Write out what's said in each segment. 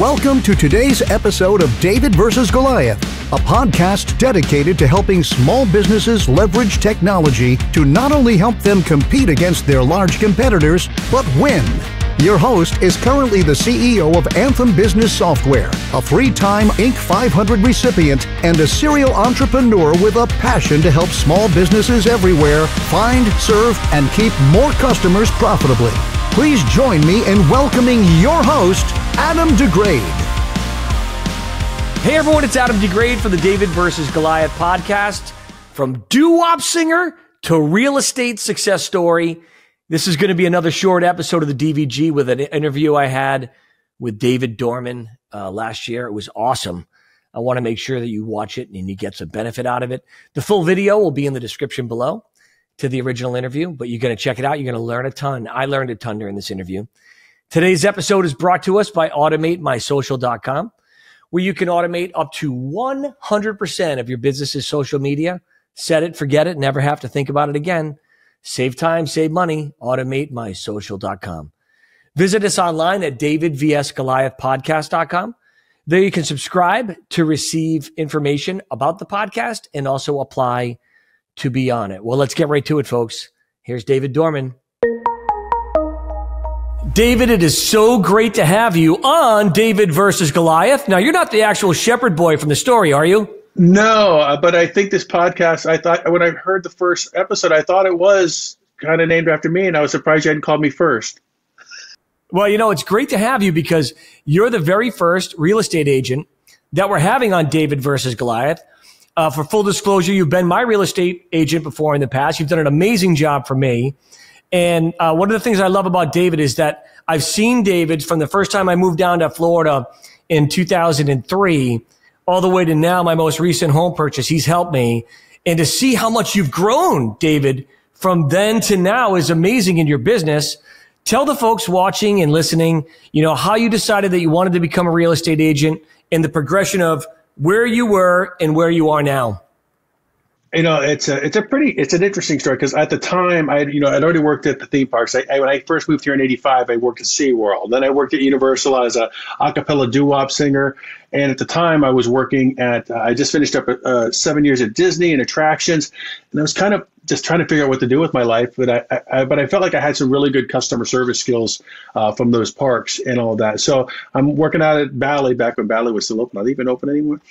Welcome to today's episode of David vs. Goliath, a podcast dedicated to helping small businesses leverage technology to not only help them compete against their large competitors, but win. Your host is currently the CEO of Anthem Business Software, a three-time Inc. 500 recipient, and a serial entrepreneur with a passion to help small businesses everywhere find, serve, and keep more customers profitably. Please join me in welcoming your host, Adam DeGraide. Hey everyone, it's Adam DeGraide for the David vs. Goliath podcast. From Doo-Wop singer to real estate success story, this is going to be another short episode of the DVG with an interview I had with David Dorman last year. It was awesome. I want to make sure that you watch it and you get some benefit out of it. The full video will be in the description below to the original interview, but you're going to check it out. You're going to learn a ton. I learned a ton during this interview. Today's episode is brought to us by AutomateMySocial.com, where you can automate up to 100% of your business's social media. Set it, forget it, never have to think about it again. Save time, save money. AutomateMySocial.com. Visit us online at davidvsgoliathpodcast.com. There you can subscribe to receive information about the podcast and also apply to be on it. Well, let's get right to it, folks. Here's David Dorman. David, it is so great to have you on David versus Goliath. Now, you're not the actual shepherd boy from the story, are you? No, but I think this podcast, I thought when I heard the first episode, I thought it was kind of named after me, and I was surprised you hadn't called me first. Well, you know, it's great to have you because you're the very first real estate agent that we're having on David versus Goliath. For full disclosure, you've been my real estate agent before in the past. You've done an amazing job for me. And one of the things I love about David is that I've seen David from the first time I moved down to Florida in 2003 all the way to now, my most recent home purchase. He's helped me. And to see how much you've grown, David, from then to now is amazing in your business. Tell the folks watching and listening, you know, how you decided that you wanted to become a real estate agent and the progression of where you were and where you are now. You know, it's an interesting story because at the time I'd already worked at the theme parks. When I first moved here in '85, I worked at SeaWorld. Then I worked at Universal as a cappella doo-wop singer. And at the time I was working at, I just finished up 7 years at Disney and attractions. And I was kind of just trying to figure out what to do with my life. But I felt like I had some really good customer service skills from those parks and all that. So I'm working out at Bally back when Bally was still open. Not even open anymore.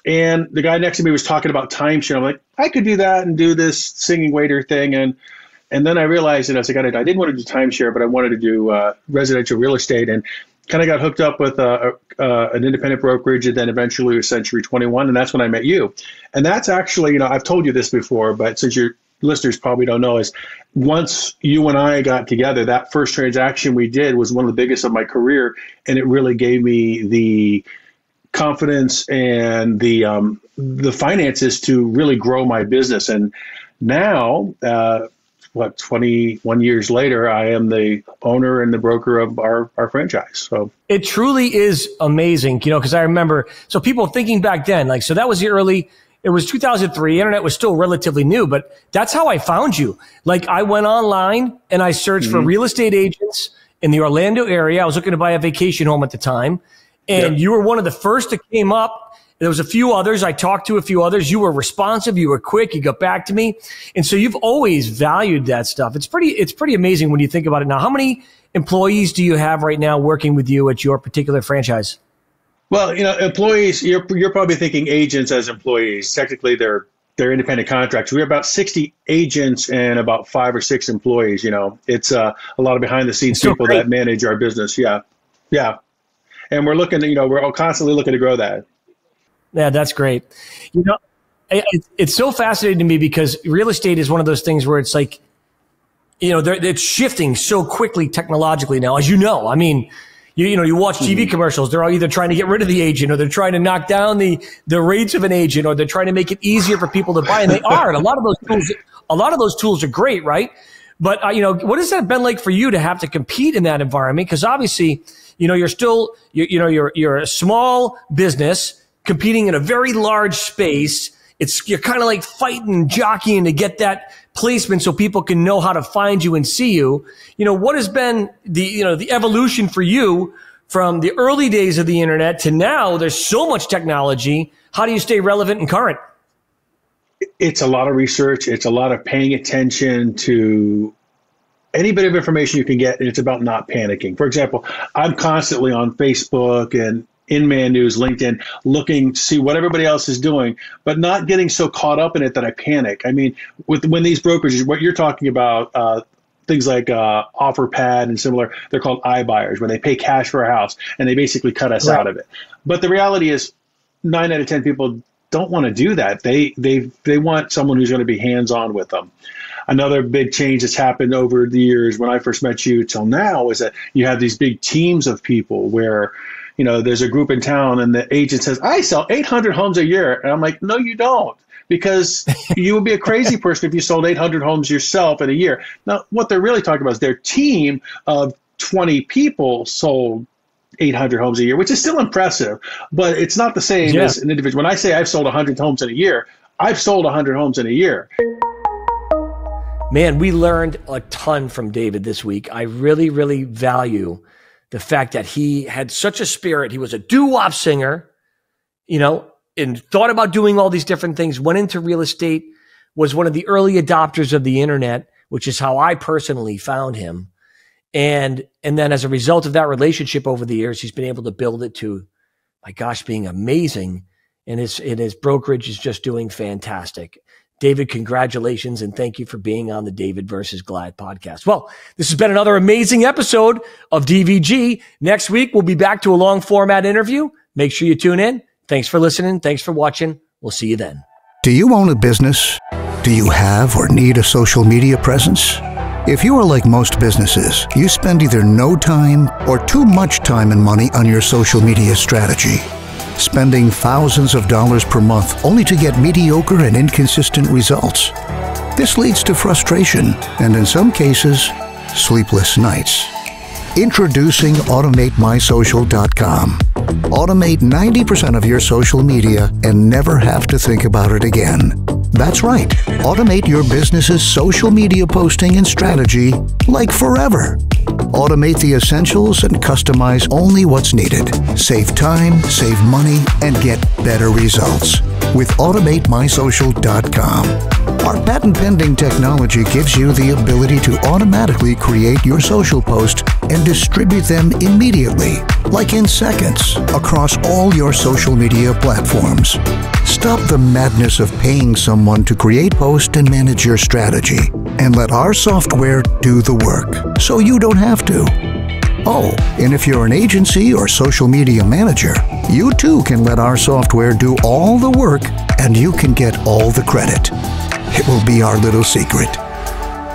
And the guy next to me was talking about timeshare. I'm like, I could do that and do this singing waiter thing. And then I realized that I didn't want to do timeshare, but I wanted to do residential real estate, and kind of got hooked up with an independent brokerage, and then eventually with Century 21. And that's when I met you. And that's actually, you know, I've told you this before, but since your listeners probably don't know, is once you and I got together, that first transaction we did was one of the biggest of my career. And it really gave me the confidence and the finances to really grow my business. And now, 21 years later, I am the owner and the broker of our franchise. So it truly is amazing, you know, because I remember, so people thinking back then, like, so that was it was 2003. Internet was still relatively new, but that's how I found you. Like, I went online and I searched for real estate agents in the Orlando area. I was looking to buy a vacation home at the time. And you were one of the first that came up. There was a few others. I talked to a few others. You were responsive. You were quick. You got back to me. And so you've always valued that stuff. It's pretty amazing when you think about it. Now, how many employees do you have right now working with you at your particular franchise? Well, you know, employees, you're probably thinking agents as employees. Technically, they're independent contractors. We have about 60 agents and about 5 or 6 employees. You know, it's a lot of behind the scenes people that manage our business. Yeah. And we're looking, you know, we're constantly looking to grow that. Yeah, that's great. You know, it's so fascinating to me because real estate is one of those things where it's like, you know, it's shifting so quickly technologically now, as you know. I mean, you watch TV commercials. They're all either trying to get rid of the agent, or they're trying to knock down the rates of an agent, or they're trying to make it easier for people to buy. And they are. And a lot of those tools are great, right? But you know, what has that been like for you to have to compete in that environment? Because obviously, you know, you're a small business competing in a very large space. You're kind of like fighting and jockeying to get that placement so people can know how to find you and see you. You know, what has been the evolution for you from the early days of the internet to now, there's so much technology. How do you stay relevant and current? It's a lot of research. It's a lot of paying attention to any bit of information you can get, and it's about not panicking. For example, I'm constantly on Facebook and In-Man News, LinkedIn, looking to see what everybody else is doing, but not getting so caught up in it that I panic. I mean, when these brokerages, what you're talking about, things like OfferPad and similar, they're called iBuyers, when they pay cash for a house and they basically cut us out of it. But the reality is 9 out of 10 people don't want to do that. They want someone who's going to be hands-on with them. Another big change that's happened over the years when I first met you till now is that you have these big teams of people where, you know, there's a group in town and the agent says, I sell 800 homes a year. And I'm like, no, you don't, because you would be a crazy person if you sold 800 homes yourself in a year. Now, what they're really talking about is their team of 20 people sold 800 homes a year, which is still impressive, but it's not the same as an individual. When I say I've sold 100 homes in a year, I've sold 100 homes in a year. Man, we learned a ton from David this week. I really, really value the fact that he had such a spirit. He was a doo-wop singer, you know, and thought about doing all these different things, went into real estate, was one of the early adopters of the internet, which is how I personally found him. And then as a result of that relationship over the years, he's been able to build it to, my gosh, being amazing. And his brokerage is just doing fantastic. David, congratulations, and thank you for being on the David versus Goliath podcast. Well, this has been another amazing episode of DVG. Next week, we'll be back to a long format interview. Make sure you tune in. Thanks for listening. Thanks for watching. We'll see you then. Do you own a business? Do you have or need a social media presence? If you are like most businesses, you spend either no time or too much time and money on your social media strategy, spending thousands of dollars per month only to get mediocre and inconsistent results. This leads to frustration and, in some cases, sleepless nights. Introducing AutomateMySocial.com. Automate 90% of your social media and never have to think about it again. That's right. Automate your business's social media posting and strategy like forever. Automate the essentials and customize only what's needed. Save time, save money, and get better results with AutomateMySocial.com. Our patent-pending technology gives you the ability to automatically create your social post and distribute them immediately, like in seconds, across all your social media platforms. Stop the madness of paying someone to create, post, and manage your strategy, and let our software do the work, so you don't have to. Oh, and if you're an agency or social media manager, you too can let our software do all the work, and you can get all the credit. It will be our little secret.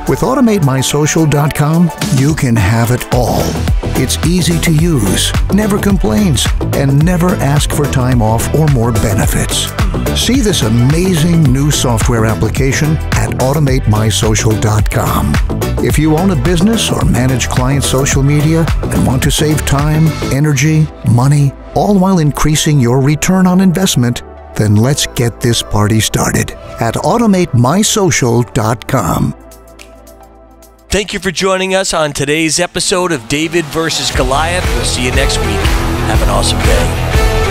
With AutomateMySocial.com, you can have it all. It's easy to use, never complains, and never asks for time off or more benefits. See this amazing new software application at AutomateMySocial.com. If you own a business or manage client social media and want to save time, energy, money, all while increasing your return on investment, then let's get this party started at AutomateMySocial.com. Thank you for joining us on today's episode of David versus Goliath. We'll see you next week. Have an awesome day.